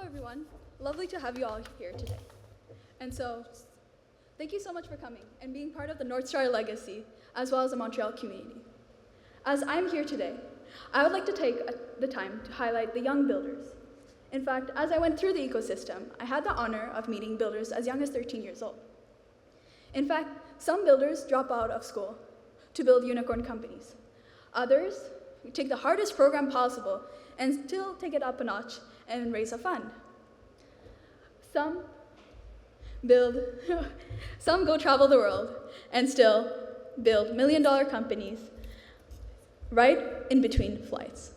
everyone. Lovely to have you all here today. And so, thank you so much for coming and being part of the North Star legacy, as well as the Montreal community. As I'm here today, I would like to take the time to highlight the young builders. In fact, as I went through the ecosystem, I had the honor of meeting builders as young as 13 years old. In fact, some builders drop out of school to build unicorn companies. Others take the hardest program possible and still take it up a notch and raise a fund. Some go travel the world and still build million-dollar companies right in between flights.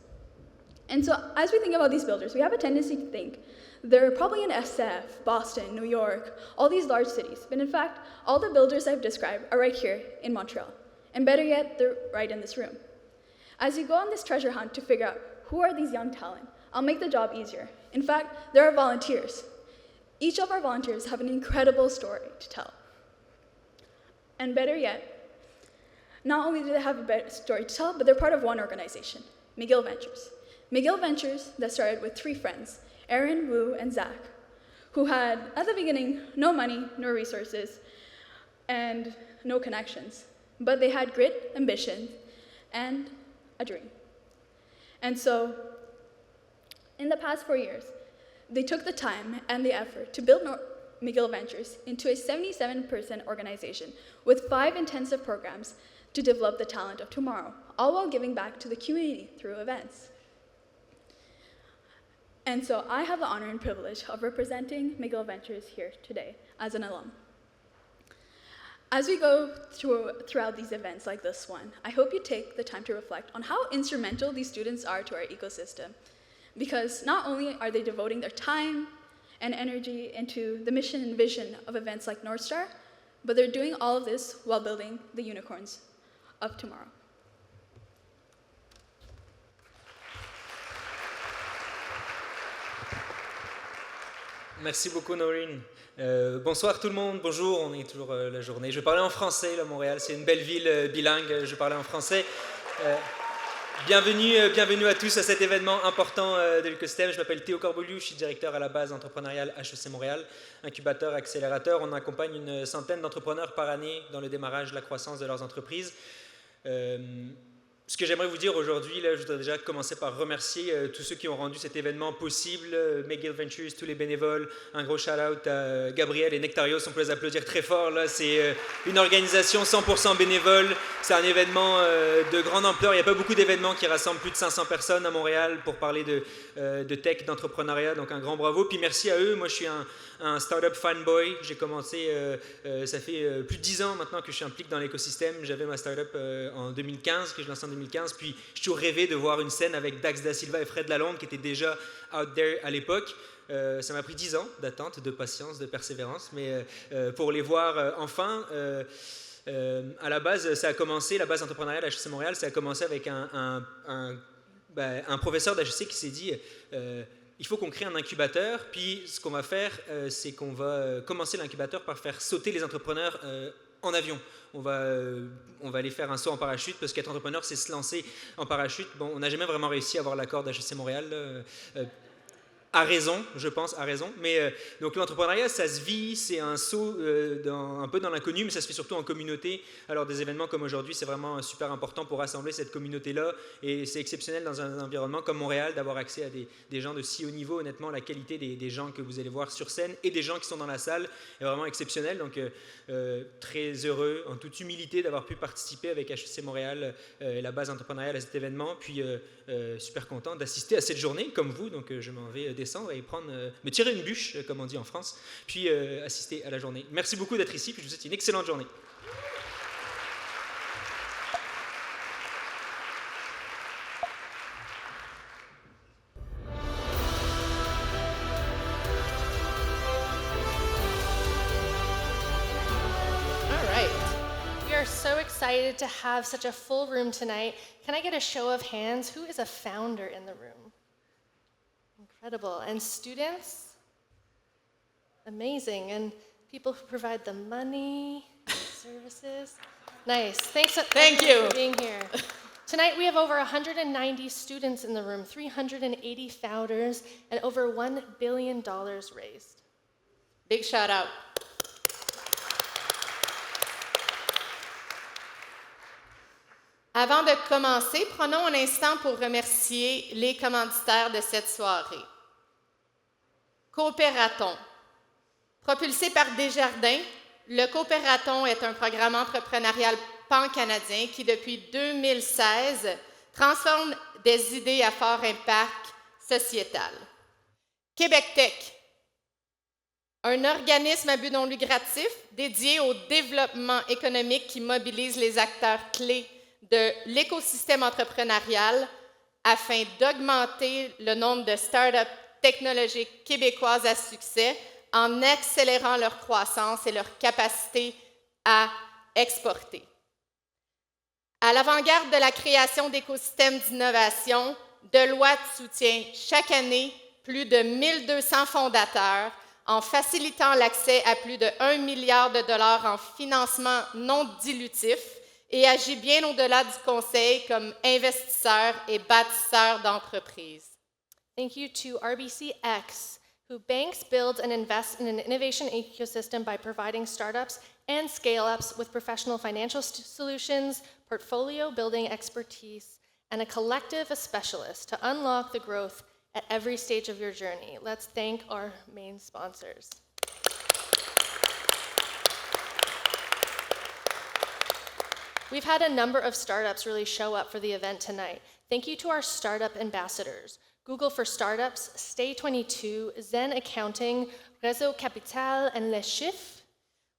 And so as we think about these builders, we have a tendency to think they're probably in SF, Boston, New York, all these large cities. But in fact, all the builders I've described are right here in Montreal. And better yet, they're right in this room. As you go on this treasure hunt to figure out who are these young talent, I'll make the job easier. In fact, there are volunteers. Each of our volunteers have an incredible story to tell. And better yet, not only do they have a better story to tell, but they're part of one organization, McGill Ventures. McGill Ventures that started with 3 friends, Aaron, Wu, and Zach, who had, at the beginning, no money, no resources, and no connections. But they had grit, ambition, and a dream. And so, in the past 4 years, they took the time and the effort to build McGill Ventures into a 77-person organization with 5 intensive programs to develop the talent of tomorrow, all while giving back to the community through events. And so I have the honor and privilege of representing McGill Ventures here today as an alum. As we go throughout these events like this one, I hope you take the time to reflect on how instrumental these students are to our ecosystem. Because not only are they devoting their time and energy into the mission and vision of events like North Star, but they're doing all of this while building the unicorns of tomorrow. Merci beaucoup, Noreen. Bonsoir tout le monde, bonjour, on est toujours la journée. Je vais parler en français, là, Montréal, c'est une belle ville bilingue, je vais parler en français. Bienvenue à tous à cet événement important de l'écosystème. Je m'appelle Théo Corboliou, je suis directeur à la base entrepreneuriale HEC Montréal, incubateur, accélérateur. On accompagne une centaine d'entrepreneurs par année dans le démarrage de la croissance de leurs entreprises. Ce que j'aimerais vous dire aujourd'hui, là, je voudrais déjà commencer par remercier tous ceux qui ont rendu cet événement possible, McGill Ventures, tous les bénévoles, un gros shout-out à Gabriel et Nectarios, on peut les applaudir très fort, là, c'est une organisation 100% bénévole, c'est un événement de grande ampleur, il n'y a pas beaucoup d'événements qui rassemblent plus de 500 personnes à Montréal pour parler de tech, d'entrepreneuriat, donc un grand bravo, puis merci à eux, moi je suis un startup fanboy, j'ai commencé, ça fait plus de 10 ans maintenant que je suis impliqué dans l'écosystème, j'avais ma startup en 2015, que je lançais en 2015, puis j'ai toujours rêvé de voir une scène avec Dax Da Silva et Fred Lalonde qui étaient déjà out there à l'époque. Ça m'a pris 10 ans d'attente, de patience, de persévérance, mais pour les voir enfin, à la base, ça a commencé, la base entrepreneuriale à HEC Montréal, ça a commencé avec un professeur d'HEC qui s'est dit il faut qu'on crée un incubateur, puis ce qu'on va faire, c'est qu'on va commencer l'incubateur par faire sauter les entrepreneurs en avion. On va aller faire un saut en parachute, parce qu'être entrepreneur, c'est se lancer en parachute. Bon, on n'a jamais vraiment réussi à avoir l'accord d'HEC Montréal. À raison, je pense, à raison. Mais donc l'entrepreneuriat, ça se vit, c'est un saut un peu dans l'inconnu, mais ça se fait surtout en communauté. Alors des événements comme aujourd'hui, c'est vraiment super important pour rassembler cette communauté-là. Et c'est exceptionnel dans un environnement comme Montréal d'avoir accès à des gens de si haut niveau. Honnêtement, la qualité des gens que vous allez voir sur scène et des gens qui sont dans la salle est vraiment exceptionnelle. Donc très heureux, en toute humilité, d'avoir pu participer avec HEC Montréal et la base entrepreneuriale à cet événement. Puis super content d'assister à cette journée, comme vous. Donc je m'en vais descendre et me tirer une bûche, comme on dit en France, puis assister à la journée. Merci beaucoup d'être ici, puis je vous souhaite une excellente journée. Excited to have such a full room tonight. Can I get a show of hands? Who is a founder in the room? Incredible. And students? Amazing. And people who provide the money, services? Nice. Thank you for being here. Tonight we have over 190 students in the room, 380 founders, and over $1 billion raised. Big shout out. Avant de commencer, prenons un instant pour remercier les commanditaires de cette soirée. Coopératon. Propulsé par Desjardins, le Coopératon est un programme entrepreneurial pan-canadien qui, depuis 2016, transforme des idées à fort impact sociétal. Québec Tech, un organisme à but non lucratif dédié au développement économique qui mobilise les acteurs clés de l'écosystème entrepreneurial afin d'augmenter le nombre de startups technologiques québécoises à succès en accélérant leur croissance et leur capacité à exporter. À l'avant-garde de la création d'écosystèmes d'innovation, Deloitte soutient chaque année plus de 1200 fondateurs en facilitant l'accès à plus de 1 milliard de dollars en financement non dilutif et agit bien au-delà du conseil comme investisseur et bâtisseur d'entreprises. Thank you to RBCX, who banks, builds, and invests in an innovation ecosystem by providing startups and scale-ups with professional financial solutions, portfolio building expertise, and a collective of specialists to unlock the growth at every stage of your journey. Let's thank our main sponsors. We've had a number of startups really show up for the event tonight. Thank you to our startup ambassadors. Google for Startups, Stay22, Zen Accounting, Réseau Capital, and Les Chiffres.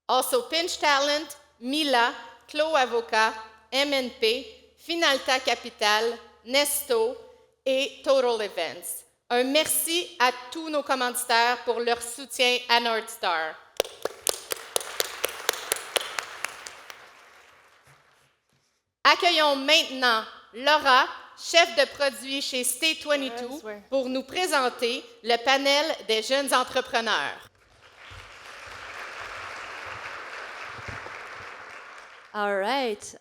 Also Pinch Talent, Mila, Clos Avocat, MNP, Finalta Capital, Nesto et Total Events. Un merci à tous nos commanditaires pour leur soutien à Northstar. Accueillons maintenant Laura, chef de produit chez Stay22, pour nous présenter le panel des jeunes entrepreneurs. All right.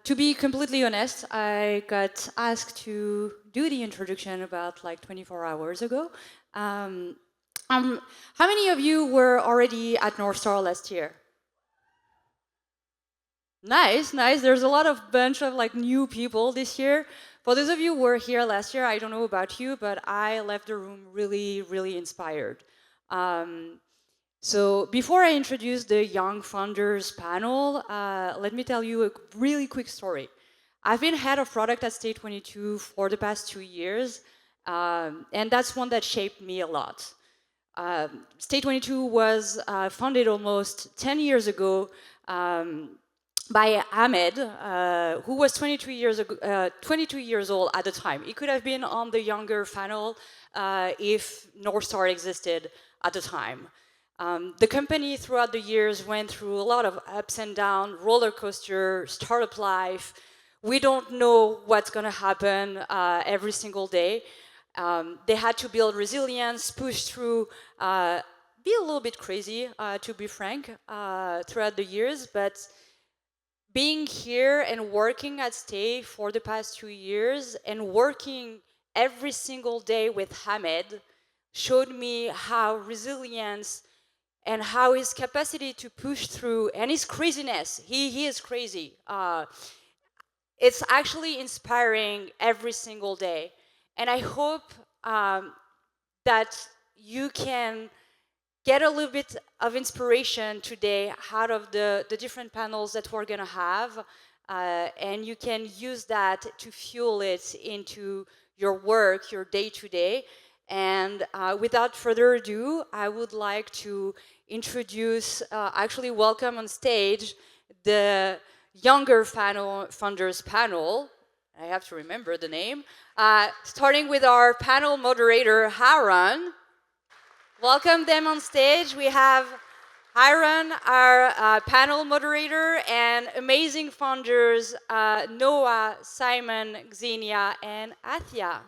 To be completely honest, I got asked to do the introduction about like 24 hours ago. How many of you were already at Northstar last year? Nice, nice. There's a lot of bunch of like new people this year. For those of you who were here last year, I don't know about you, but I left the room really, really inspired. So before I introduce the Young Founders panel, let me tell you a really quick story. I've been head of product at Stay22 for the past 2 years, and that's one that shaped me a lot. Stay22 was founded almost 10 years ago by Ahmed, who was 22 years old at the time. He could have been on the younger panel if Northstar existed at the time. The company throughout the years went through a lot of ups and downs, roller coaster, startup life. We don't know what's going to happen every single day. They had to build resilience, push through, be a little bit crazy, to be frank, throughout the years. But being here and working at Stay for the past 2 years and working every single day with Hamed showed me how resilience and how his capacity to push through and his craziness, he is crazy. It's actually inspiring every single day. And I hope that you can get a little bit of inspiration today out of the different panels that we're gonna have, and you can use that to fuel it into your work, your day-to-day. And without further ado, I would like to introduce, actually welcome on stage, the Younger Founders panel. I have to remember the name. Starting with our panel moderator, Haran. Welcome them on stage. We have Haran, our panel moderator, and amazing founders, Noah, Simon, Xenia, and Athia.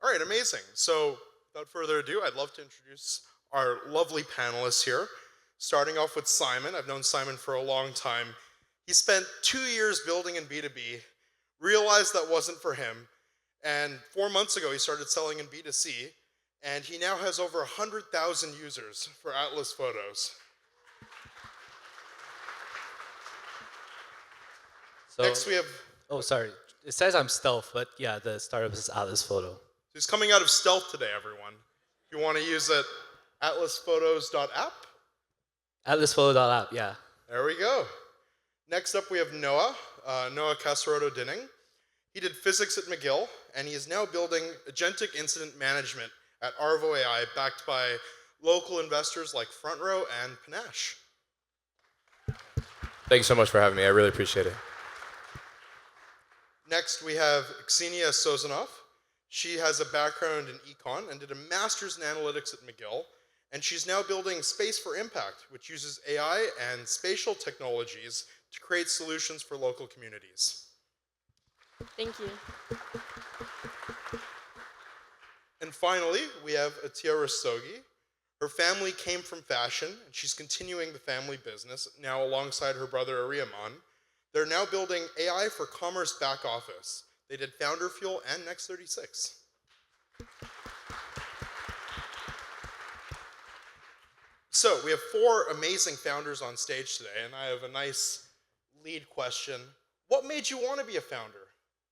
All right, amazing. So without further ado, I'd love to introduce our lovely panelists here. Starting off with Simon. I've known Simon for a long time. He spent 2 years building in B2B, realized that wasn't for him, and 4 months ago he started selling in B2C, and he now has over 100,000 users for Atlas Photos. So, Next we have, oh, sorry. It says I'm stealth, but yeah, the startup is Atlas Photo. he's coming out of stealth today, everyone. If you want to use it, atlasphotos.app. Atlasphoto.app, yeah. There we go. Next up we have Noah, Noah Casaroto-Dinning. He did physics at McGill, and he is now building agentic incident management at Arvo AI, backed by local investors like Front Row and Panache. Thank you so much for having me. I really appreciate it. Next, we have Ksenia Sozanov. She has a background in econ and did a master's in analytics at McGill, and she's now building Space for Impact, which uses AI and spatial technologies to create solutions for local communities. Thank you. And finally, we have Atiya Rastogi. Her family came from fashion, and she's continuing the family business, now alongside her brother Ariaman. They're now building AI for commerce back office. They did Founder Fuel and Next 36. So we have 4 amazing founders on stage today, and I have a nice lead question. What made you want to be a founder?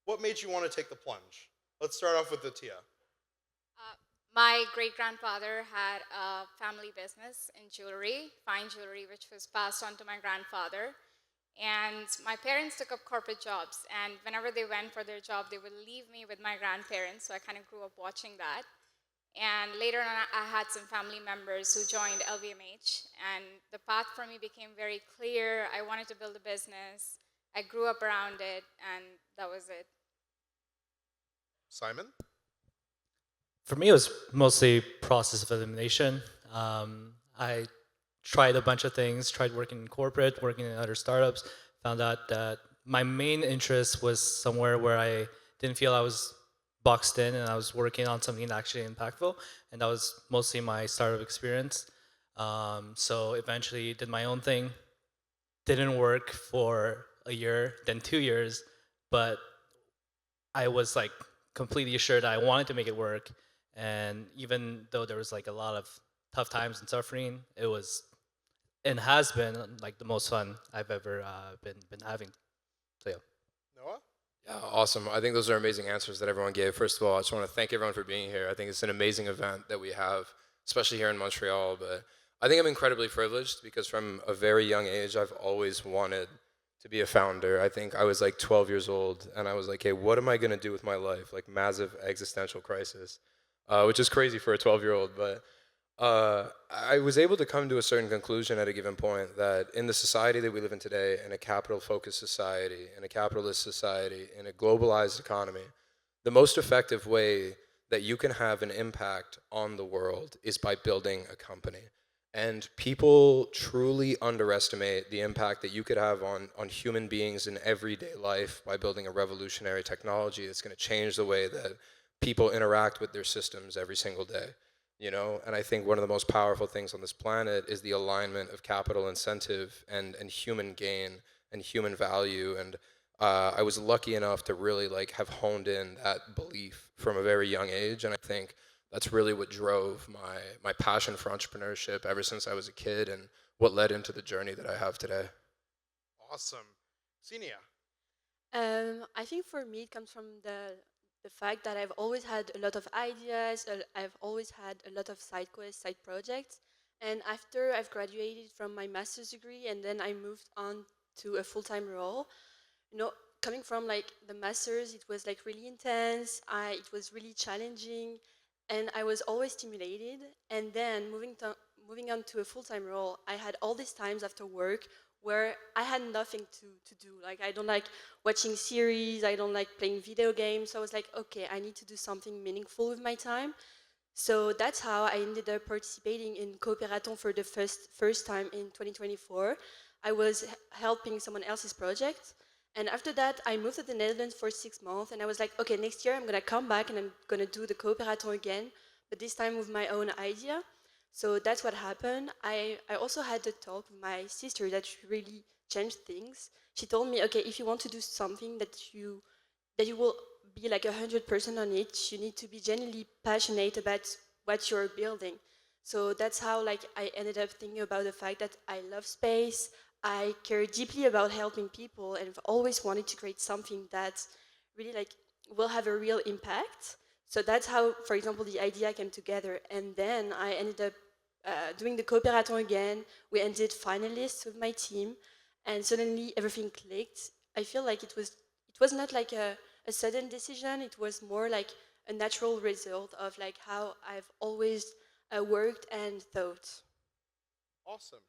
What made you want to take the plunge? Let's start off with Atiya. My great-grandfather had a family business in jewelry, fine jewelry, which was passed on to my grandfather. And my parents took up corporate jobs, and whenever they went for their job, they would leave me with my grandparents, so I kind of grew up watching that. And later on, I had some family members who joined LVMH, and the path for me became very clear. I wanted to build a business. I grew up around it, and that was it. Simon? For me, it was mostly process of elimination. I tried a bunch of things, tried working in corporate, working in other startups, found out that my main interest was somewhere where I didn't feel I was boxed in and I was working on something actually impactful, and that was mostly my startup experience. So eventually did my own thing, didn't work for a year, then 2 years, but I was like completely assured that I wanted to make it work. And even though there was like a lot of tough times and suffering, it was and has been like the most fun I've ever been having. So yeah. Noah? Yeah, awesome. I think those are amazing answers that everyone gave. First of all, I just want to thank everyone for being here. I think it's an amazing event that we have, especially here in Montreal. But I think I'm incredibly privileged because from a very young age, I've always wanted to be a founder. I think I was like 12 years old, and I was like, hey, what am I going to do with my life? Like massive existential crisis. Which is crazy for a 12-year-old, but I was able to come to a certain conclusion at a given point that in the society that we live in today, in a capital-focused society, in a capitalist society, in a globalized economy, the most effective way that you can have an impact on the world is by building a company. And people truly underestimate the impact that you could have on human beings in everyday life by building a revolutionary technology that's going to change the way that people interact with their systems every single day, you know? And I think one of the most powerful things on this planet is the alignment of capital incentive and human gain and human value. And I was lucky enough to really like have honed in that belief from a very young age. And I think that's really what drove my passion for entrepreneurship ever since I was a kid and what led into the journey that I have today. Awesome. Ksenia? I think for me it comes from the fact that I've always had a lot of ideas, I've always had a lot of side quests, side projects, and after I've graduated from my master's degree and then I moved on to a full-time role, you know, coming from like the master's, it was like really intense, it was really challenging, and I was always stimulated, and then moving on to a full-time role, I had all these times after work where I had nothing to do. Like, I don't like watching series, I don't like playing video games. So I was like, okay, I need to do something meaningful with my time. So that's how I ended up participating in Coopératon for the first time in 2024. I was helping someone else's project. And after that, I moved to the Netherlands for 6 months. And I was like, okay, next year I'm going to come back and I'm going to do the Coopératon again. but this time with my own idea. So that's what happened. I also had a talk with my sister that really changed things. She told me, okay, if you want to do something that you will be like 100% on it, you need to be genuinely passionate about what you're building. So that's how like I ended up thinking about the fact that I love space, I care deeply about helping people, and I've always wanted to create something that really like will have a real impact. So that's how, for example, the idea came together. And then I ended up doing the coopératon again. We ended finalists with my team, and suddenly everything clicked. I feel like it was not like a sudden decision. It was more like a natural result of like how I've always worked and thought. Awesome.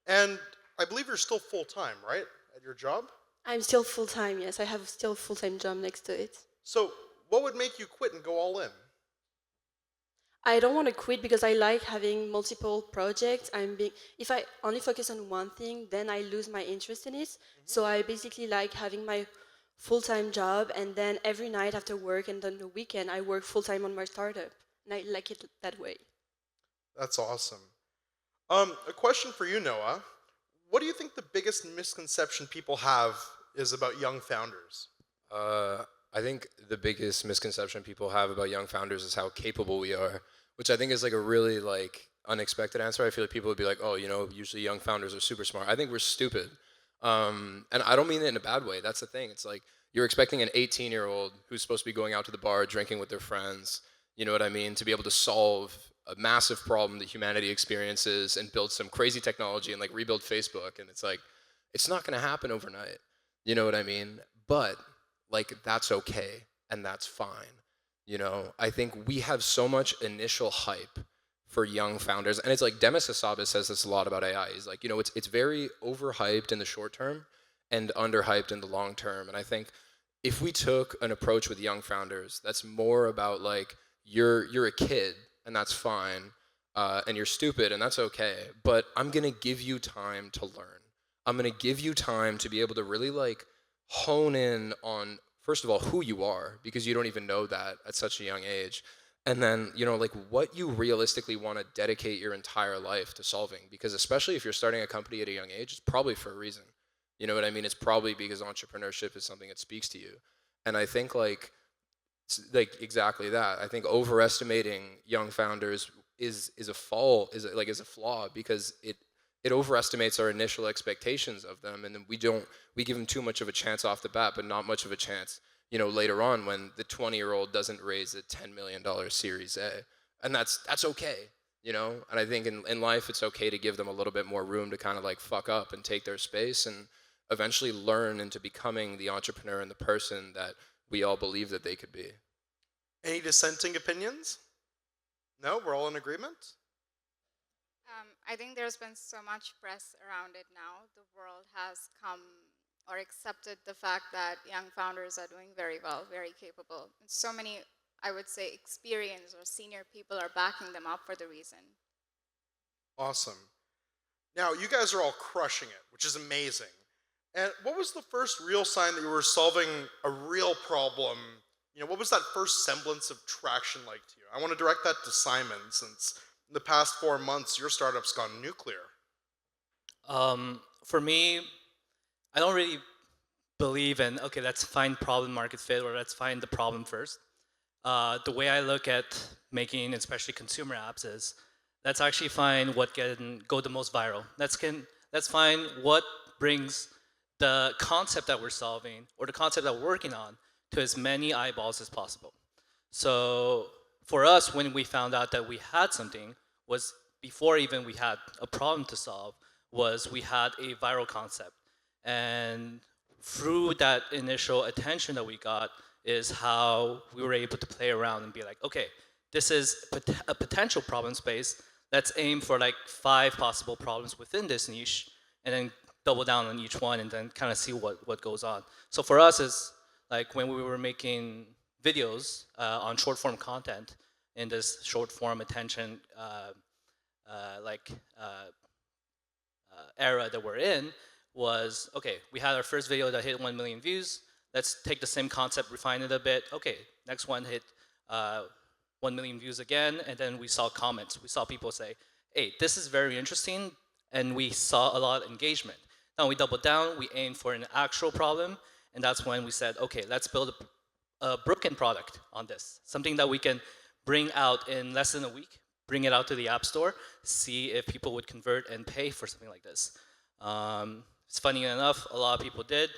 And I believe you're still full-time, right, at your job? I'm still full time. Yes, I have still full time job next to it. So what would make you quit and go all in? I don't want to quit because I like having multiple projects. If I only focus on one thing, then I lose my interest in it. So I basically like having my full-time job, and then every night after work and then the weekend, I work full-time on my startup, and I like it that way. That's awesome. A question for you, Noah. What do you think the biggest misconception people have is about young founders? I think the biggest misconception people have about young founders is how capable we are, which I think is like a really like unexpected answer. I feel like people would be like, oh, you know, usually young founders are super smart. I think we're stupid. And I don't mean it in a bad way. That's the thing. It's like you're expecting an 18-year-old who's supposed to be going out to the bar, drinking with their friends, you know what I mean, to be able to solve a massive problem that humanity experiences and build some crazy technology and like rebuild Facebook. And it's like, it's not going to happen overnight. You know what I mean? But like, that's okay. And that's fine. You know, I think we have so much initial hype for young founders. And it's like Demis Hassabis says this a lot about AI. He's like, you know, it's very overhyped in the short term and underhyped in the long term. And I think if we took an approach with young founders that's more about like, you're a kid and that's fine, and you're stupid and that's okay, but I'm gonna give you time to learn. I'm gonna give you time to be able to really like hone in on, first of all, who you are, because you don't even know that at such a young age. And then, you know, like what you realistically want to dedicate your entire life to solving, because especially if you're starting a company at a young age, it's probably for a reason. You know what I mean? It's probably because entrepreneurship is something that speaks to you. And I think like exactly that. I think overestimating young founders is a flaw, because it overestimates our initial expectations of them, and then we give them too much of a chance off the bat, but not much of a chance, you know, later on when the 20-year-old doesn't raise a $10 million Series A. And that's okay, you know? And I think in life, it's okay to give them a little bit more room to kind of like fuck up and take their space and eventually learn into becoming the entrepreneur and the person that we all believe that they could be. Any dissenting opinions? No? We're all in agreement? I think there's been so much press around it now. The world has come or accepted the fact that young founders are doing very well, very capable. And so many, I would say, experienced or senior people are backing them up for the reason. Awesome. Now, you guys are all crushing it, which is amazing. And what was the first real sign that you were solving a real problem? You know, what was that first semblance of traction like to you? I want to direct that to Simon, since in the past 4 months, your startup's gone nuclear. For me, I don't really believe in, okay, let's find problem market fit, or let's find the problem first. The way I look at making, especially consumer apps, is let's actually find what can go the most viral. Let's find what brings the concept that we're solving or the concept that we're working on to as many eyeballs as possible. So for us, when we found out that we had something, was before even we had a problem to solve, was we had a viral concept. And through that initial attention that we got is how we were able to play around and be like, okay, this is a potential problem space. Let's aim for like 5 possible problems within this niche, and then double down on each one and then kind of see what goes on. So for us, it's like when we were making videos on short form content in this short form attention era that we're in, was, okay, we had our first video that hit 1 million views. Let's take the same concept, refine it a bit. Okay, next one hit 1 million views again, and then we saw comments. We saw people say, hey, this is very interesting, and we saw a lot of engagement. Now we doubled down, we aimed for an actual problem, and that's when we said, okay, let's build a broken product on this, something that we can bring out in less than a week, bring it out to the App Store, see if people would convert and pay for something like this. It's funny enough, a lot of people did.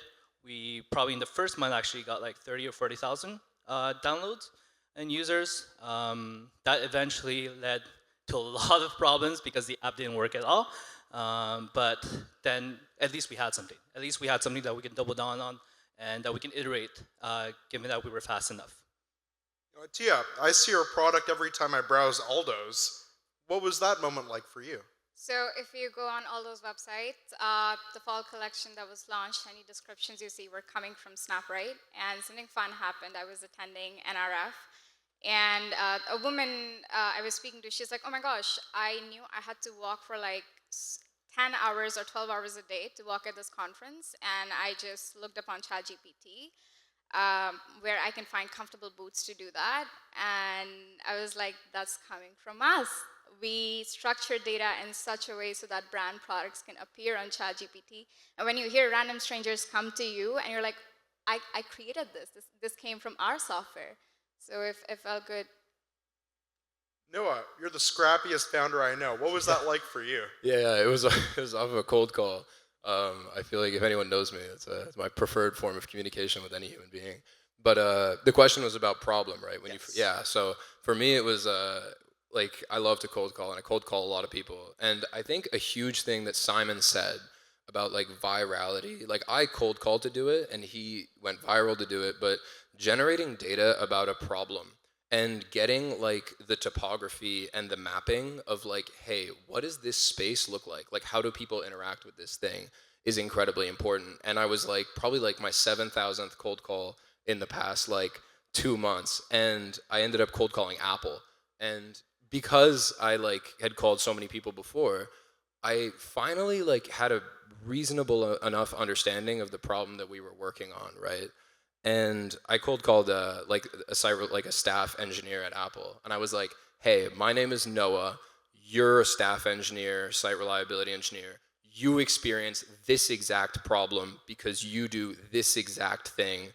We probably in the first month actually got like 30 or 40,000 downloads and users. That eventually led to a lot of problems because the app didn't work at all. But then at least we had something. At least we had something that we can double down on and that we can iterate, given that we were fast enough. Tia, I see your product every time I browse Aldo's. What was that moment like for you? So if you go on all those websites, the fall collection that was launched, any descriptions you see were coming from Snap, right? And something fun happened. I was attending NRF, and a woman I was speaking to, she's like, oh my gosh, I knew I had to walk for like 10 hours or 12 hours a day to walk at this conference, and I just looked up on ChatGPT, where I can find comfortable boots to do that, and I was like, that's coming from us. We structure data in such a way so that brand products can appear on ChatGPT. And when you hear random strangers come to you and you're like, I created this came from our software. So it felt good. Noah, you're the scrappiest founder I know. What was that like for you? Yeah, it was off of a cold call. I feel like if anyone knows me, it's my preferred form of communication with any human being. But the question was about problem, right? So for me, it was like I love to cold call, and I cold call a lot of people. And I think a huge thing that Simon said about like virality, like I cold called to do it, and he went viral to do it, but generating data about a problem and getting like the topography and the mapping of like, hey, what does this space look like? Like, how do people interact with this thing is incredibly important. And I was like, probably like my 7,000th cold call in the past like 2 months. And I ended up cold calling Apple. And because I like had called so many people before, I finally like had a reasonable enough understanding of the problem that we were working on, right? And I cold called like a staff engineer at Apple, and I was like, "Hey, my name is Noah. You're a staff engineer, site reliability engineer. You experience this exact problem because you do this exact thing.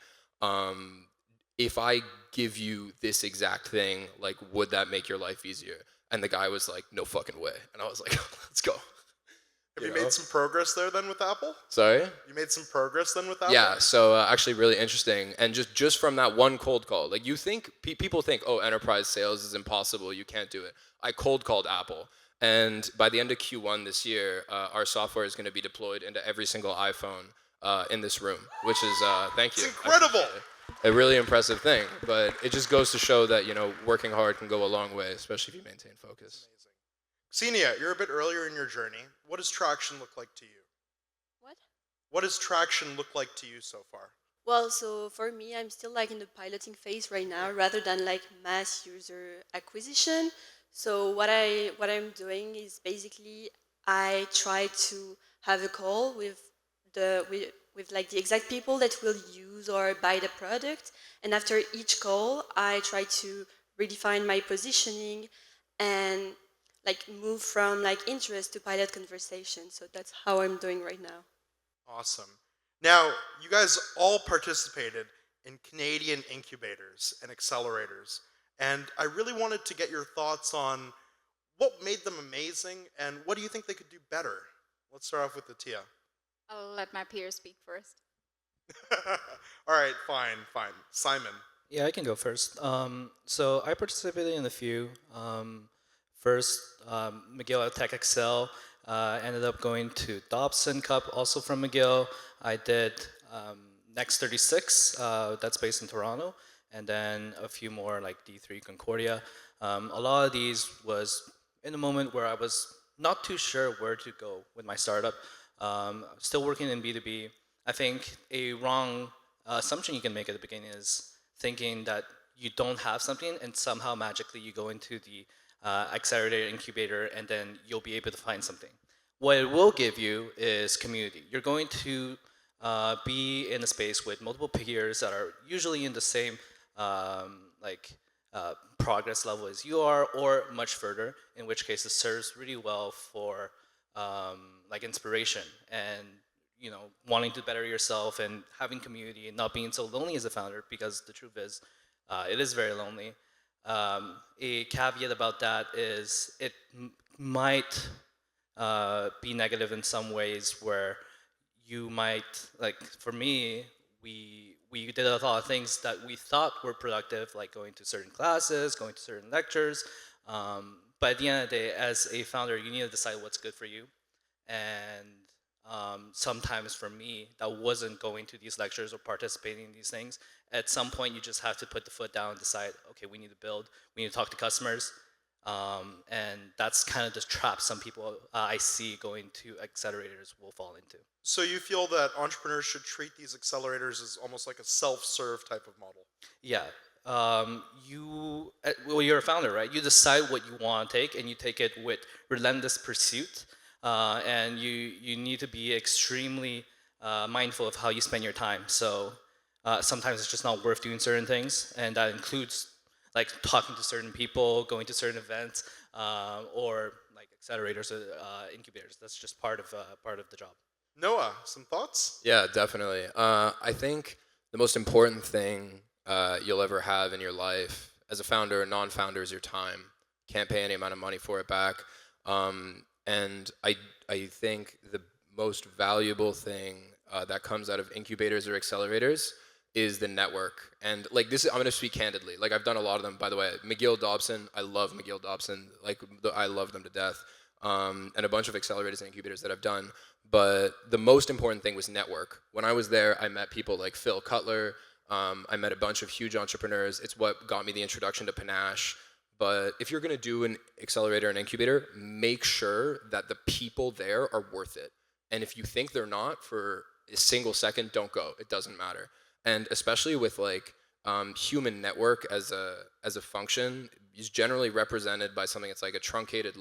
If I give you this exact thing, like, would that make your life easier?" And the guy was like, "No fucking way." And I was like, "Let's go." Have you made some progress there then with Apple? Sorry? You made some progress then with Apple? Yeah, so actually really interesting. And just from that one cold call, like you think, people think, oh, enterprise sales is impossible, you can't do it. I cold called Apple. And by the end of Q1 this year, our software is going to be deployed into every single iPhone in this room, which is, thank you. It's incredible. A really impressive thing. But it just goes to show that, working hard can go a long way, especially if you maintain focus. Xenia, you're a bit earlier in your journey. What does traction look like to you? What does traction look like to you so far? Well, so for me, I'm still like in the piloting phase right now, rather than like mass user acquisition. So what I'm doing is basically I try to have a call with like the exact people that will use or buy the product, and after each call, I try to redefine my positioning and like move from like interest to pilot conversation. So that's how I'm doing right now. Awesome. Now, you guys all participated in Canadian incubators and accelerators, and I really wanted to get your thoughts on what made them amazing and what do you think they could do better? Let's start off with Tia. I'll let my peers speak first. All right, fine. Simon. Yeah, I can go first. So I participated in a few. First, McGill at Tech Excel. Ended up going to Dobson Cup, also from McGill. I did Next 36, that's based in Toronto, and then a few more like D3 Concordia. A lot of these was in a moment where I was not too sure where to go with my startup. Still working in B2B. I think a wrong assumption you can make at the beginning is thinking that you don't have something and somehow magically you go into the accelerator incubator and then you'll be able to find something. What it will give you is community. You're going to be in a space with multiple peers that are usually in the same progress level as you are, or much further, in which case it serves really well for like inspiration and wanting to better yourself and having community and not being so lonely as a founder, because the truth is it is very lonely. A caveat about that is it might be negative in some ways, where you might, like for me, we did a lot of things that we thought were productive, like going to certain classes, going to certain lectures. But at the end of the day, as a founder, you need to decide what's good for you. And sometimes for me, that wasn't going to these lectures or participating in these things. At some point, you just have to put the foot down and decide, okay, we need to build, we need to talk to customers. And that's kind of the trap some people I see going to accelerators will fall into. So you feel that entrepreneurs should treat these accelerators as almost like a self-serve type of model? Yeah. Well, you're a founder, right? You decide what you want to take, and you take it with relentless pursuit. And you need to be extremely mindful of how you spend your time. So sometimes it's just not worth doing certain things, and that includes like talking to certain people, going to certain events, or like accelerators or incubators. That's just part of the job. Noah, some thoughts? Yeah, definitely. I think the most important thing you'll ever have in your life as a founder or non-founder is your time. Can't pay any amount of money for it back. And I think the most valuable thing that comes out of incubators or accelerators is the network. And like this, I'm gonna speak candidly. Like I've done a lot of them, by the way. McGill Dobson, I love McGill Dobson. Like I love them to death. And a bunch of accelerators and incubators that I've done. But the most important thing was network. When I was there, I met people like Phil Cutler. I met a bunch of huge entrepreneurs. It's what got me the introduction to Panache. But if you're gonna do an accelerator and incubator, make sure that the people there are worth it. And if you think they're not for a single second, don't go. It doesn't matter. And especially with like human network as a function is generally represented by something that's like a truncated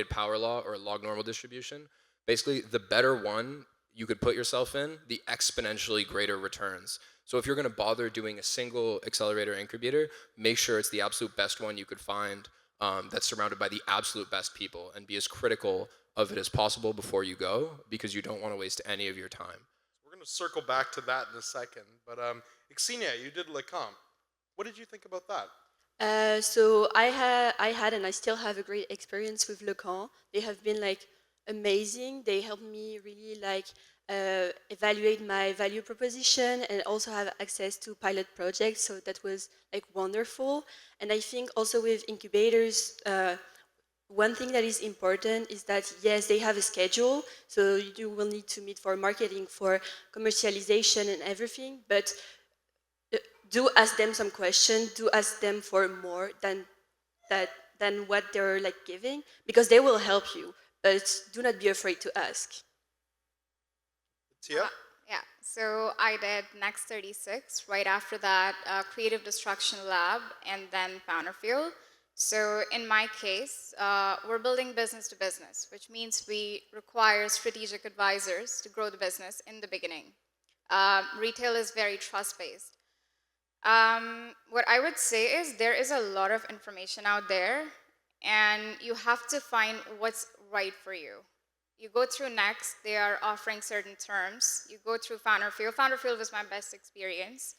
power law or a log normal distribution. Basically, the better one you could put yourself in, the exponentially greater returns. So if you're going to bother doing a single accelerator incubator, make sure it's the absolute best one you could find that's surrounded by the absolute best people, and be as critical of it as possible before you go, because you don't want to waste any of your time. We're going to circle back to that in a second. But Xenia, you did LeComp. What did you think about that? So I had and I still have a great experience with Lecan. They have been like amazing. They helped me really like evaluate my value proposition and also have access to pilot projects. So that was like wonderful. And I think also with incubators, one thing that is important is that, yes, they have a schedule, so you will need to meet for marketing, for commercialization and everything, but do ask them some questions, do ask them for more than what they're like giving, because they will help you, but do not be afraid to ask. Tia? Yeah, so I did Next 36, right after that, Creative Destruction Lab, and then Field. So in my case, we're building business to business, which means we require strategic advisors to grow the business in the beginning. Retail is very trust-based. What I would say is there is a lot of information out there, and you have to find what's right for you. You go through Next, they are offering certain terms. You go through Field. Field was my best experience.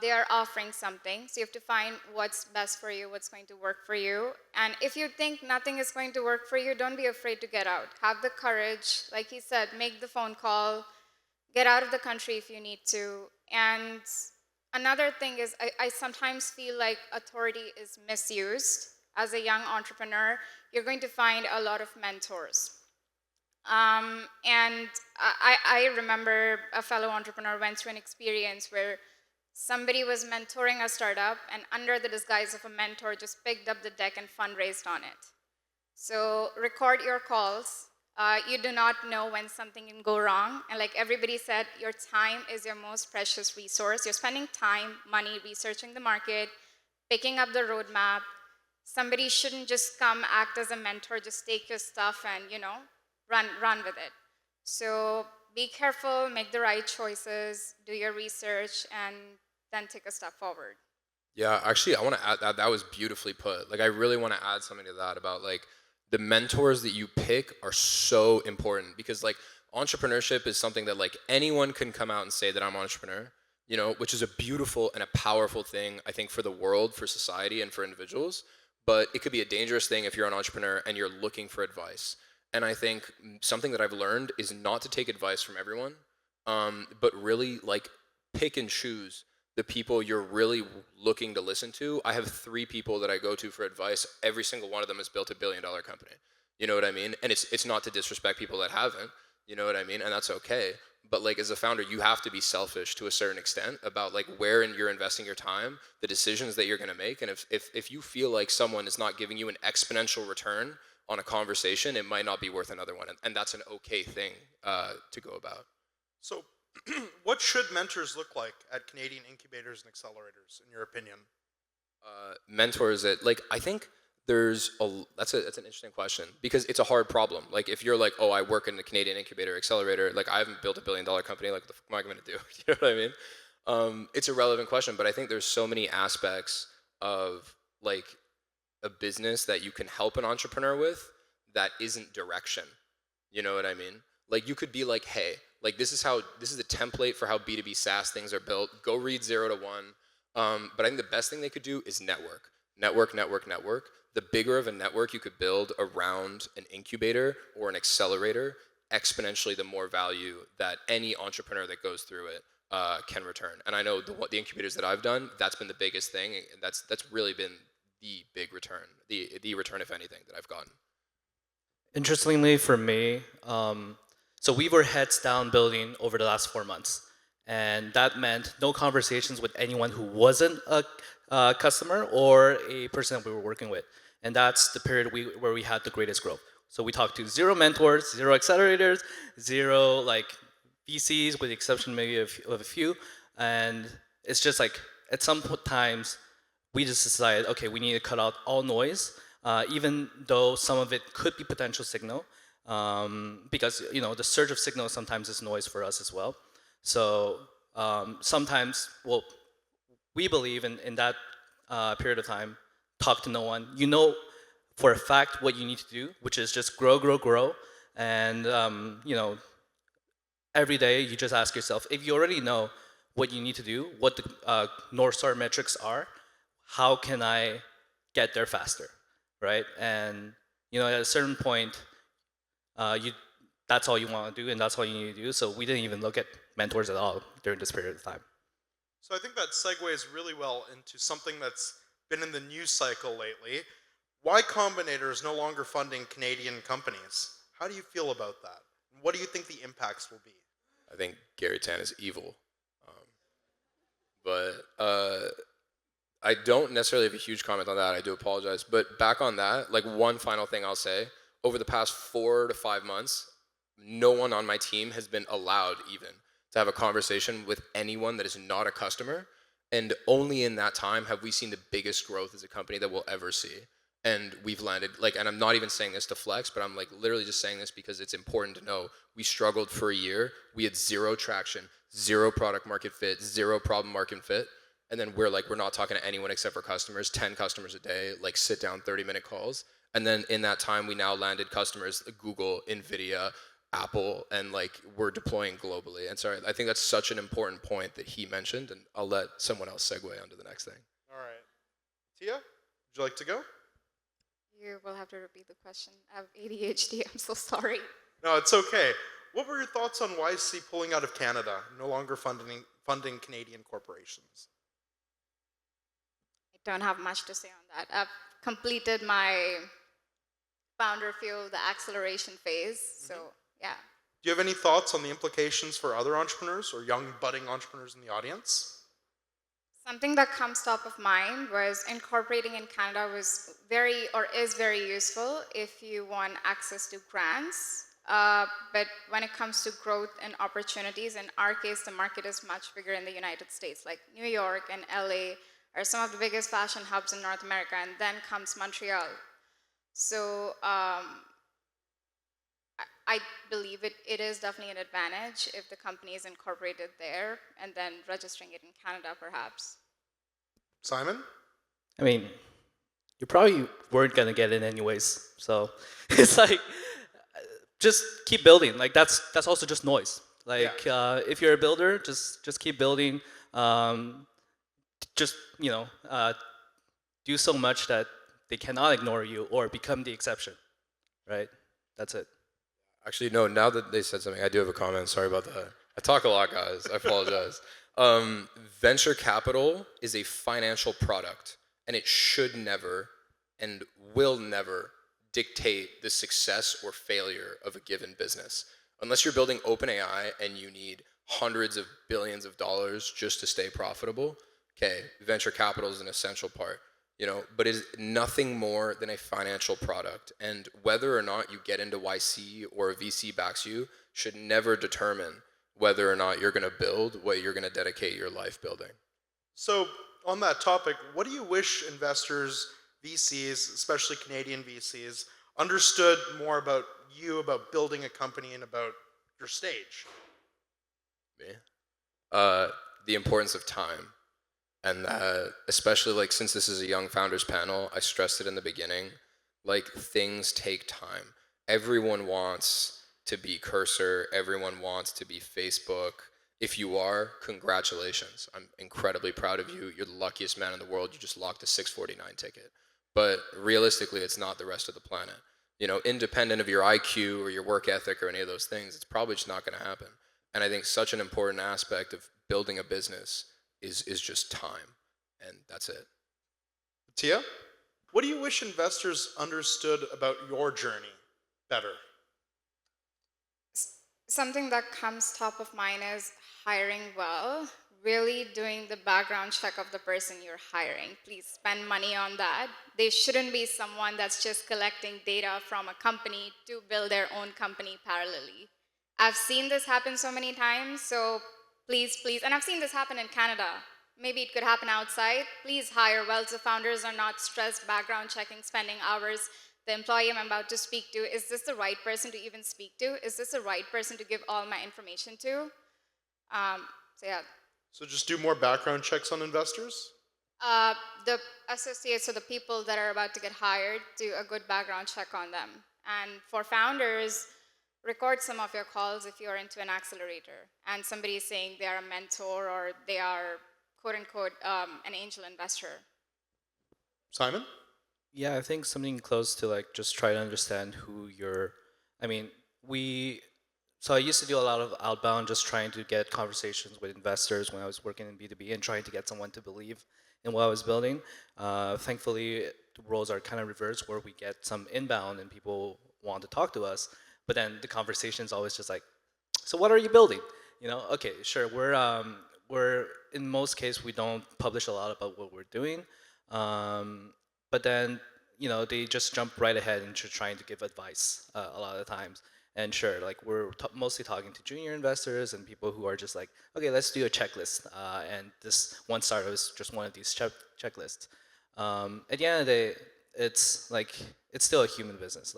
They are offering something, so you have to find what's best for you, what's going to work for you. And if you think nothing is going to work for you, don't be afraid to get out. Have the courage, like he said, make the phone call, get out of the country if you need to. And another thing is I sometimes feel like authority is misused. As a young entrepreneur, you're going to find a lot of mentors. And I remember a fellow entrepreneur went through an experience where somebody was mentoring a startup, and under the disguise of a mentor, just picked up the deck and fundraised on it. So record your calls. You do not know when something can go wrong. And like everybody said, your time is your most precious resource. You're spending time, money, researching the market, picking up the roadmap. Somebody shouldn't just come act as a mentor, just take your stuff and, run with it. So be careful, make the right choices, do your research, and then take a step forward. Yeah, actually, I want to add that. That was beautifully put. Like, I really want to add something to that about like the mentors that you pick are so important because like entrepreneurship is something that like anyone can come out and say that I'm an entrepreneur, you know, which is a beautiful and a powerful thing, I think, for the world, for society, and for individuals. But it could be a dangerous thing if you're an entrepreneur and you're looking for advice. And I think something that I've learned is not to take advice from everyone, but really like pick and choose the people you're really looking to listen to. I have 3 people that I go to for advice. Every single one of them has built a billion-dollar company. You know what I mean? And it's not to disrespect people that haven't. You know what I mean? And that's okay. But like as a founder, you have to be selfish to a certain extent about like where you're investing your time, the decisions that you're going to make. And if you feel like someone is not giving you an exponential return on a conversation, it might not be worth another one. And that's an okay thing to go about. So, what should mentors look like at Canadian incubators and accelerators, in your opinion? Mentors that like I think that's an interesting question because it's a hard problem. Like if you're like, oh, I work in the Canadian incubator accelerator, like I haven't built a billion-dollar company, like what the fuck am I going to do? You know what I mean? It's a relevant question, but I think there's so many aspects of like a business that you can help an entrepreneur with that isn't direction. You know what I mean? Like you could be like, hey, like this is a template for how B2B SaaS things are built. Go read 0 to 1. But I think the best thing they could do is network. Network. The bigger of a network you could build around an incubator or an accelerator, exponentially the more value that any entrepreneur that goes through it can return. And I know the incubators that I've done, that's been the biggest thing. And that's really been the big return, the return, if anything, that I've gotten. Interestingly for me, so we were heads down building over the last 4 months. And that meant no conversations with anyone who wasn't a customer or a person that we were working with. And that's the period where we had the greatest growth. So we talked to 0 mentors, 0 accelerators, 0 like VCs, with the exception maybe of a few. And it's just like at some times we just decided, okay, we need to cut out all noise, even though some of it could be potential signal, because you know the surge of signal sometimes is noise for us as well. So sometimes, well, we believe in that period of time, talk to no one. You know for a fact what you need to do, which is just grow. And you know, every day you just ask yourself, if you already know what you need to do, what the North Star metrics are, how can I get there faster, right? And you know, at a certain point, that's all you want to do, and that's all you need to do. So we didn't even look at mentors at all during this period of time. So I think that segues really well into something that's been in the news cycle lately. Y Combinator is no longer funding Canadian companies. How do you feel about that? What do you think the impacts will be? I think Gary Tan is evil. But I don't necessarily have a huge comment on that. I do apologize. But back on that, like one final thing I'll say, over the past 4 to 5 months, no one on my team has been allowed even to have a conversation with anyone that is not a customer. And only in that time have we seen the biggest growth as a company that we'll ever see. And we've landed, like, and I'm not even saying this to flex, but I'm like literally just saying this because it's important to know. We struggled for a year. We had 0 traction, 0 product market fit, 0 problem market fit. And then we're not talking to anyone except for customers, 10 customers a day, like sit down 30-minute calls. And then in that time, we now landed customers like Google, NVIDIA, Apple, and like we're deploying globally. And sorry, I think that's such an important point that he mentioned, and I'll let someone else segue onto the next thing. All right. Tia, would you like to go? You will have to repeat the question. I have ADHD. I'm so sorry. No, it's okay. What were your thoughts on YC pulling out of Canada, no longer funding Canadian corporations? I don't have much to say on that. I've completed my founder fuel, the acceleration phase. So, yeah. Do you have any thoughts on the implications for other entrepreneurs or young budding entrepreneurs in the audience? Something that comes top of mind was incorporating in Canada is very useful if you want access to grants. But when it comes to growth and opportunities, in our case, the market is much bigger in the United States, like New York and LA are some of the biggest fashion hubs in North America, and then comes Montreal. So I believe it is definitely an advantage if the company is incorporated there and then registering it in Canada, perhaps. Simon? I mean, you probably weren't gonna get it anyways. So it's like just keep building. Like that's also just noise. Like if you're a builder, just keep building. Just do so much that they cannot ignore you or become the exception. Right? That's it. Actually, no, now that they said something, I do have a comment. Sorry about that. I talk a lot, guys. I apologize. Venture capital is a financial product, and it should never and will never dictate the success or failure of a given business. Unless you're building OpenAI and you need hundreds of billions of dollars just to stay profitable, okay, venture capital is an essential part. But is nothing more than a financial product. And whether or not you get into YC or a VC backs you should never determine whether or not you're going to build what you're going to dedicate your life building. So, on that topic, what do you wish investors, VCs, especially Canadian VCs, understood more about you, about building a company, and about your stage? Me? The importance of time. And especially since this is a young founders panel, I stressed it in the beginning, things take time. Everyone wants to be Cursor, everyone wants to be Facebook. If you are, congratulations. I'm incredibly proud of you. You're the luckiest man in the world. You just locked a 649 ticket. But realistically, it's not the rest of the planet. Independent of your IQ or your work ethic or any of those things, it's probably just not going to happen. And I think such an important aspect of building a business is just time, and that's it. Tia, what do you wish investors understood about your journey better? Something that comes top of mind is hiring well, really doing the background check of the person you're hiring. Please spend money on that. They shouldn't be someone that's just collecting data from a company to build their own company parallelly. I've seen this happen so many times, so please, and I've seen this happen in Canada. Maybe it could happen outside. Please hire well so founders are not stressed, background checking, spending hours. The employee I'm about to speak to, is this the right person to even speak to? Is this the right person to give all my information to? Yeah. So just do more background checks on investors? The associates or the people that are about to get hired, do a good background check on them. And for founders, record some of your calls if you're into an accelerator and somebody is saying they are a mentor or they are, quote unquote, an angel investor. Simon? Yeah, I think something close to just try to understand who you're. I mean, so I used to do a lot of outbound, just trying to get conversations with investors when I was working in B2B and trying to get someone to believe in what I was building. Thankfully, the roles are kind of reversed where we get some inbound and people want to talk to us. But then the conversation is always just so what are you building? Okay, sure. We're in most cases we don't publish a lot about what we're doing, but then they just jump right ahead into trying to give advice a lot of the times. And sure, we're mostly talking to junior investors and people who are just okay, let's do a checklist, and this one startup is just one of these checklists. At the end of the day, it's still a human business.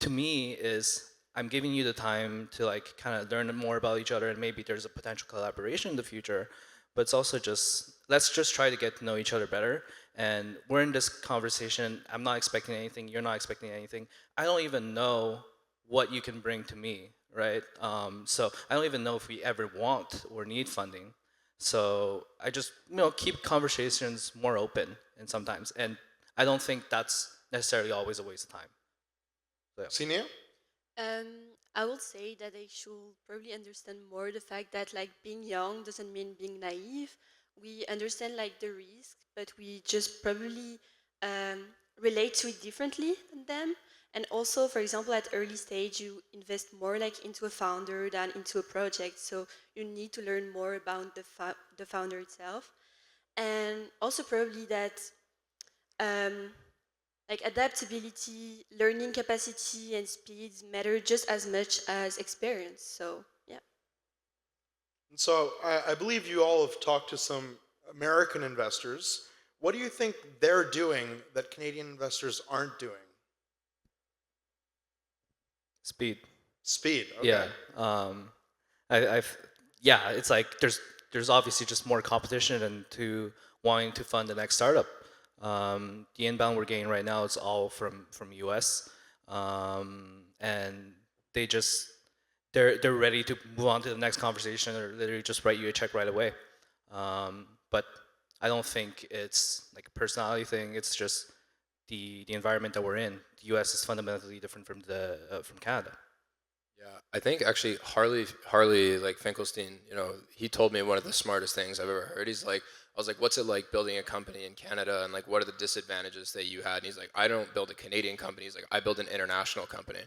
To me is I'm giving you the time to kind of learn more about each other and maybe there's a potential collaboration in the future, but it's also let's just try to get to know each other better. And we're in this conversation, I'm not expecting anything, you're not expecting anything. I don't even know what you can bring to me, right? So I don't even know if we ever want or need funding. So I just keep conversations more open and sometimes, and I don't think that's necessarily always a waste of time. Sinia? I will say that they should probably understand more the fact that being young doesn't mean being naive. We understand the risk, but we just probably relate to it differently than them. And also, for example, at early stage, you invest more into a founder than into a project. So you need to learn more about the founder itself. And also probably that adaptability, learning capacity, and speed matter just as much as experience. So, yeah. So I believe you all have talked to some American investors. What do you think they're doing that Canadian investors aren't doing? Speed. Speed, okay. Yeah. It's there's obviously just more competition, and to wanting to fund the next startup. The inbound we're getting right now is all from US, and they're ready to move on to the next conversation or literally just write you a check right away. But I don't think it's like a personality thing. It's just the environment that we're in. The U.S. is fundamentally different from Canada. Yeah, I think actually Harley like Finkelstein, he told me one of the smartest things I've ever heard. He's like, I was like, what's it like building a company in Canada, and like, what are the disadvantages that you had? And he's like, I don't build a Canadian company. He's like, I build an international company.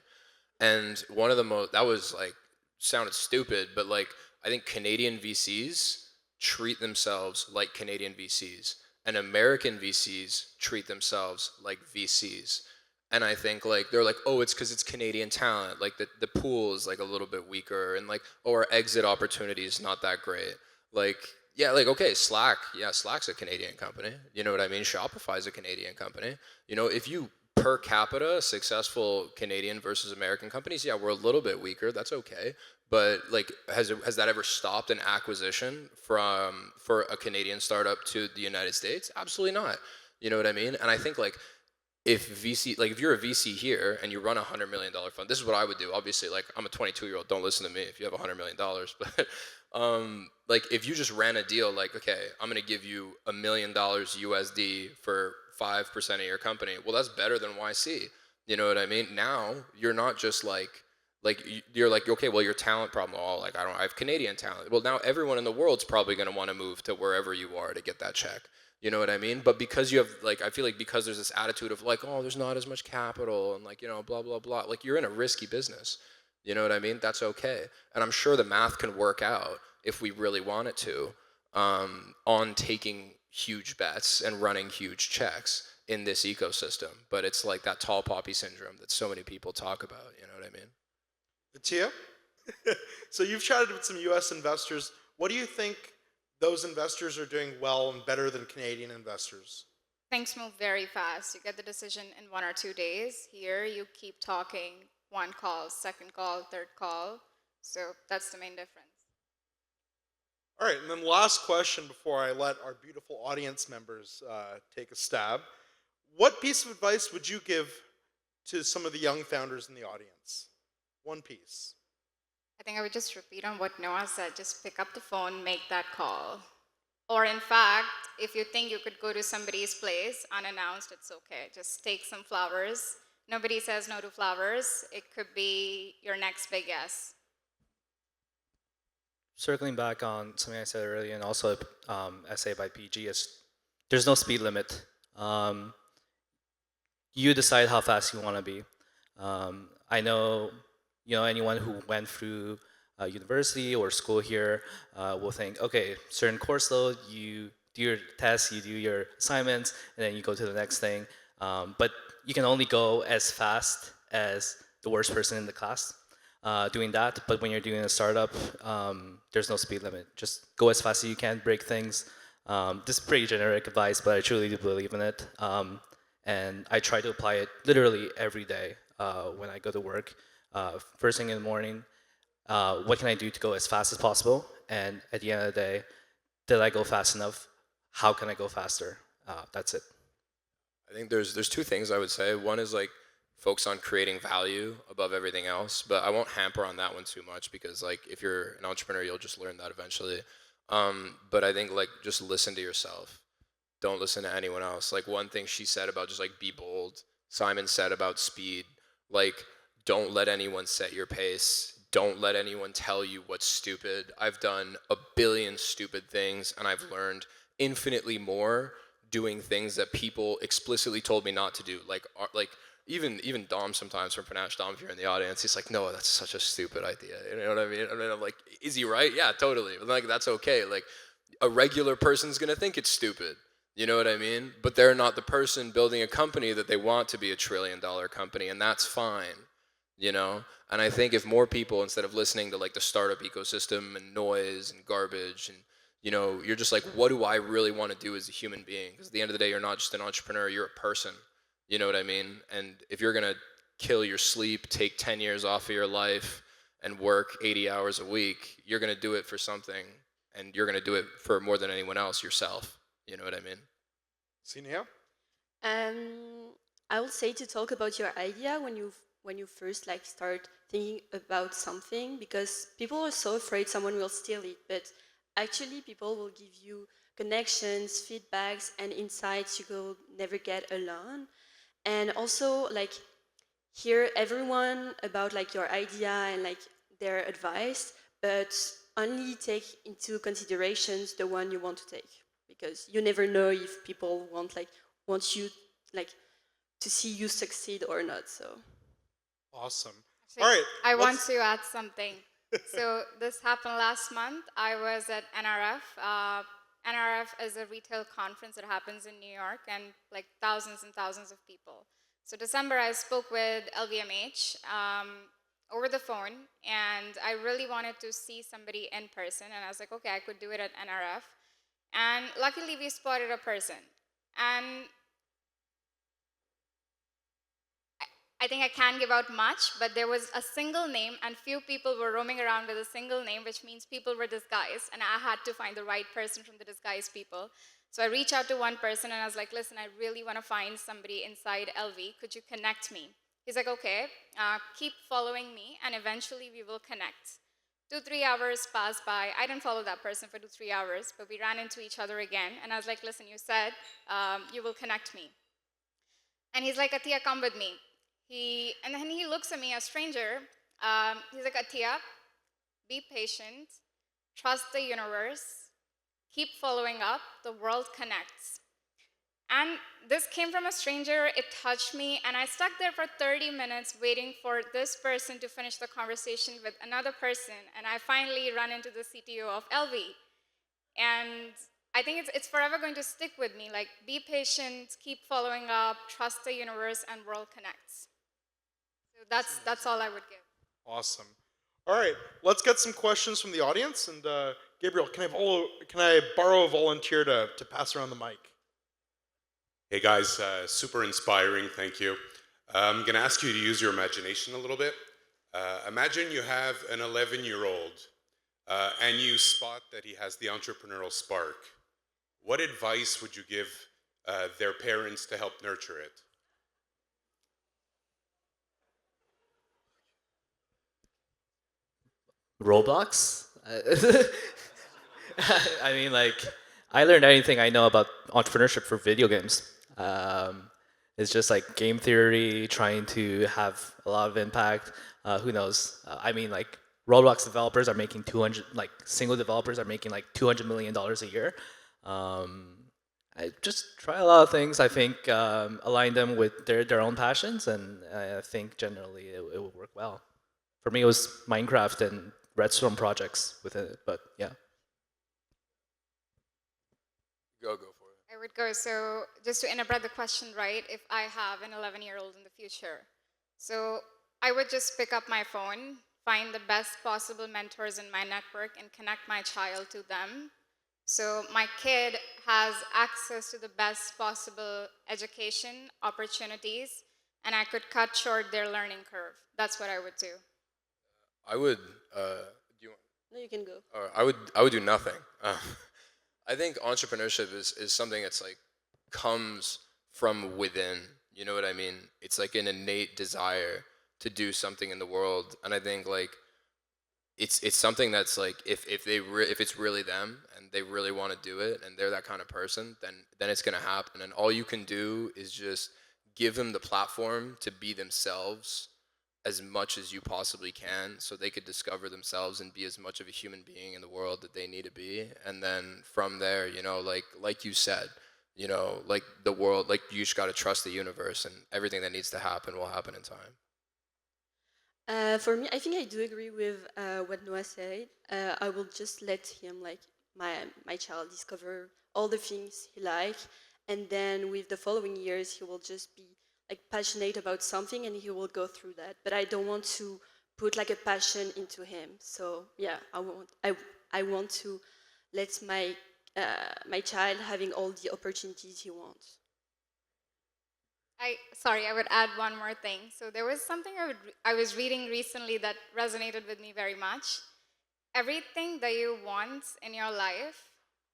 And one of the that was like, sounded stupid, but like, I think Canadian VCs treat themselves like Canadian VCs, and American VCs treat themselves like VCs. And I think like they're like, oh, it's because it's Canadian talent. Like the pool is like a little bit weaker, and like, oh, our exit opportunity is not that great. Like, yeah, like okay, Slack, yeah, Slack's a Canadian company. You know what I mean? Shopify's a Canadian company. If you per capita successful Canadian versus American companies, yeah, we're a little bit weaker. That's okay. But like, has that ever stopped an acquisition for a Canadian startup to the United States? Absolutely not. You know what I mean? And I think like, if you're a VC here and you run $100 million fund, this is what I would do. Obviously, like I'm a 22-year-old, don't listen to me if you have $100 million. But like if you just ran a deal, like okay, I'm gonna give you $1 million USD for 5% of your company. Well, that's better than YC. You know what I mean? Now you're not just like you're like, okay, well, your talent problem. Oh, like I have Canadian talent. Well, now everyone in the world's probably gonna want to move to wherever you are to get that check. You know what I mean? But because you have like, I feel like because there's this attitude of like, oh, there's not as much capital and like, blah, blah, blah. Like you're in a risky business. You know what I mean? That's okay. And I'm sure the math can work out if we really want it to, on taking huge bets and running huge checks in this ecosystem. But it's like that tall poppy syndrome that so many people talk about. You know what I mean? Tia? So you've chatted with some US investors. What do you think those investors are doing well and better than Canadian investors? Things move very fast. You get the decision in 1 or 2 days. Here, you keep talking, one call, second call, third call. So that's the main difference. All right, and then last question before I let our beautiful audience members take a stab. What piece of advice would you give to some of the young founders in the audience? One piece. I think I would just repeat on what Noah said. Just pick up the phone, make that call. Or in fact, if you think you could go to somebody's place unannounced, it's okay. Just take some flowers. Nobody says no to flowers. It could be your next big yes. Circling back on something I said earlier, and also essay by PG, is there's no speed limit. You decide how fast you want to be. I know, anyone who went through university or school here will think, okay, certain course load, you do your tests, you do your assignments, and then you go to the next thing. But you can only go as fast as the worst person in the class doing that. But when you're doing a startup, there's no speed limit. Just go as fast as you can, break things. This is pretty generic advice, but I truly do believe in it. And I try to apply it literally every day when I go to work. First thing in the morning, what can I do to go as fast as possible? And at the end of the day, did I go fast enough? How can I go faster? That's it. I think there's two things I would say. One is like focus on creating value above everything else, but I won't hamper on that one too much because like if you're an entrepreneur, you'll just learn that eventually. But I think like just listen to yourself. Don't listen to anyone else. Like one thing she said about just like be bold. Simon said about speed. Like don't let anyone set your pace. Don't let anyone tell you what's stupid. I've done a billion stupid things and I've learned infinitely more doing things that people explicitly told me not to do. Like even Dom sometimes from Panache, Dom, if you're in the audience, he's like, no, that's such a stupid idea. You know what I mean? And then I'm like, is he right? Yeah, totally. But like, that's okay. Like a regular person's gonna think it's stupid. You know what I mean? But they're not the person building a company that they want to be $1 trillion company, and that's fine. And I think if more people, instead of listening to like the startup ecosystem and noise and garbage and you're just like, what do I really want to do as a human being? Because at the end of the day, you're not just an entrepreneur, you're a person. You know what I mean? And if you're going to kill your sleep, take 10 years off of your life and work 80 hours a week, you're going to do it for something, and you're going to do it for more than anyone else, yourself. You know what I mean? Sinia? I would say to talk about your idea when you first like start thinking about something, because people are so afraid someone will steal it, but actually people will give you connections, feedbacks, and insights you will never get alone. And also like hear everyone about like your idea and like their advice, but only take into considerations the one you want to take, because you never know if people want you like to see you succeed or not. So Awesome. Actually, All right. I want let's- to add something. So this happened last month. I was at NRF. NRF is a retail conference that happens in New York, and like thousands and thousands of people. So December, I spoke with LVMH over the phone, and I really wanted to see somebody in person. And I was like, okay, I could do it at NRF. And luckily, we spotted a person. And I think I can't give out much, but there was a single name, and few people were roaming around with a single name, which means people were disguised, and I had to find the right person from the disguised people. So I reached out to one person, and I was like, listen, I really want to find somebody inside LV. Could you connect me? He's like, okay, keep following me, and eventually we will connect. 2-3 hours passed by. I didn't follow that person for 2-3 hours, but we ran into each other again, and I was like, listen, you said you will connect me. And he's like, Atia, come with me. And then he looks at me, a stranger. He's like, Atia, be patient, trust the universe, keep following up, the world connects. And this came from a stranger, it touched me, and I stuck there for 30 minutes waiting for this person to finish the conversation with another person, and I finally run into the CTO of LV. And I think it's forever going to stick with me, like be patient, keep following up, trust the universe, and world connects. So that's all I would give. Awesome. All right. Let's get some questions from the audience. And Gabriel, can I borrow a volunteer to pass around the mic? Hey guys, super inspiring, thank you. I'm going to ask you to use your imagination a little bit. Imagine you have an 11-year-old and you spot that he has the entrepreneurial spark. What advice would you give their parents to help nurture it? Roblox? I mean, like, I learned anything I know about entrepreneurship for video games. It's just like game theory, trying to have a lot of impact. Who knows? I mean, like, Roblox developers are making single developers are making like $200 million a year. I just try a lot of things. I think align them with their own passions, and I think generally it will work well. For me, it was Minecraft and Redstone projects within it, but yeah. Go for it. I would go, so just to interpret the question right, if I have an 11-year-old in the future. So I would just pick up my phone, find the best possible mentors in my network, and connect my child to them. So my kid has access to the best possible education, opportunities, and I could cut short their learning curve. That's what I would do. I would. Do you want? no, you can go. Or I would do nothing. I think entrepreneurship is something that's like comes from within. You know what I mean? It's like an innate desire to do something in the world, and I think like it's something that's like if it's really them and they really want to do it and they're that kind of person, then it's gonna happen. And all you can do is just give them the platform to be themselves as much as you possibly can, so they could discover themselves and be as much of a human being in the world that they need to be. And then from there, you know, like you said, you know, like the world, like you just got to trust the universe, and everything that needs to happen will happen in time. For me, I think I do agree with what Noah said. I will just let him, like my child, discover all the things he likes, and then with the following years, he will just be like passionate about something, and he will go through that. But I don't want to put like a passion into him. So yeah, I want to let my child having all the opportunities he wants. I would add one more thing. So there was something I was reading recently that resonated with me very much. Everything that you want in your life,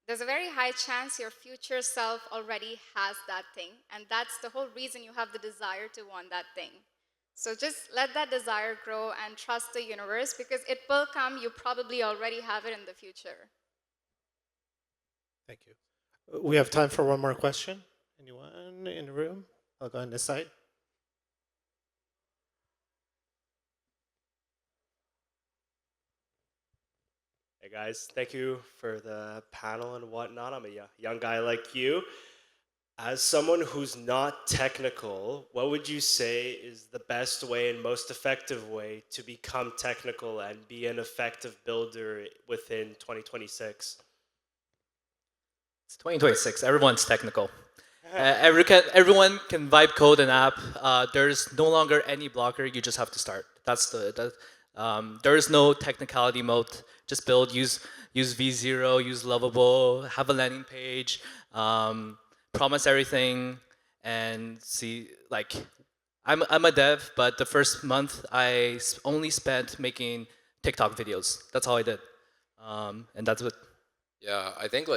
there's a very high chance your future self already has that thing. And that's the whole reason you have the desire to want that thing. So just let that desire grow and trust the universe, because it will come. You probably already have it in the future. Thank you. We have time for one more question. Anyone in the room? I'll go on this side. Hey guys, thank you for the panel and whatnot. I'm a young guy like you. As someone who's not technical, what would you say is the best way and most effective way to become technical and be an effective builder within 2026? It's 2026. Everyone's technical. Everyone can vibe code an app. There's no longer any blocker. You just have to start. There is no technicality mode. Just build. Use V0. Use Lovable. Have a landing page. Promise everything, and see. Like, I'm a dev, but the first month I only spent making TikTok videos. That's all I did, and that's it. Yeah, I think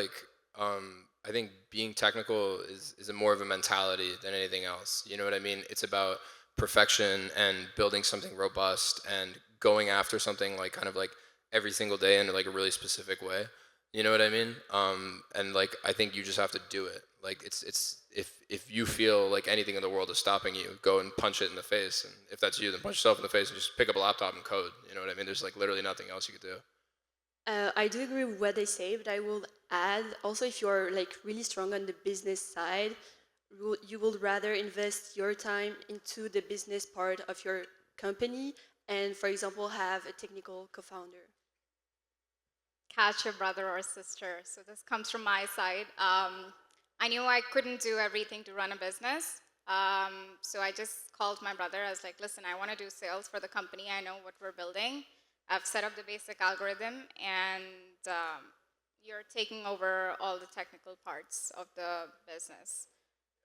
I think being technical is a more of a mentality than anything else. You know what I mean? It's about perfection and building something robust and going after something like kind of like every single day in like a really specific way. You know what I mean? And like I think you just have to do it. Like it's if you feel like anything in the world is stopping you, go and punch it in the face. And if that's you, then punch yourself in the face and just pick up a laptop and code. You know what I mean? There's like literally nothing else you could do. I do agree with what they say, but I will add also if you're like really strong on the business side, you would rather invest your time into the business part of your company and, for example, have a technical co-founder. Catch your brother or sister. So this comes from my side. I knew I couldn't do everything to run a business. So I just called my brother. I was like, listen, I want to do sales for the company. I know what we're building. I've set up the basic algorithm, and you're taking over all the technical parts of the business.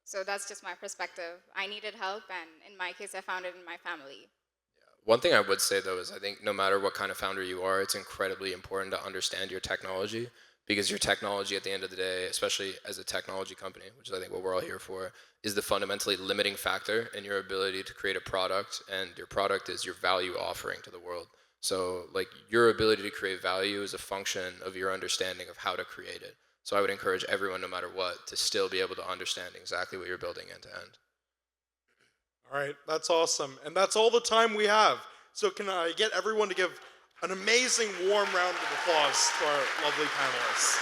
So that's just my perspective. I needed help, and in my case, I found it in my family. One thing I would say though is I think no matter what kind of founder you are, it's incredibly important to understand your technology, because your technology at the end of the day, especially as a technology company, which is I think what we're all here for, is the fundamentally limiting factor in your ability to create a product, and your product is your value offering to the world. So like your ability to create value is a function of your understanding of how to create it. So I would encourage everyone, no matter what, to still be able to understand exactly what you're building end to end. All right, that's awesome. And that's all the time we have. So can I get everyone to give an amazing warm round of applause to our lovely panelists?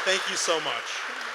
Thank you so much.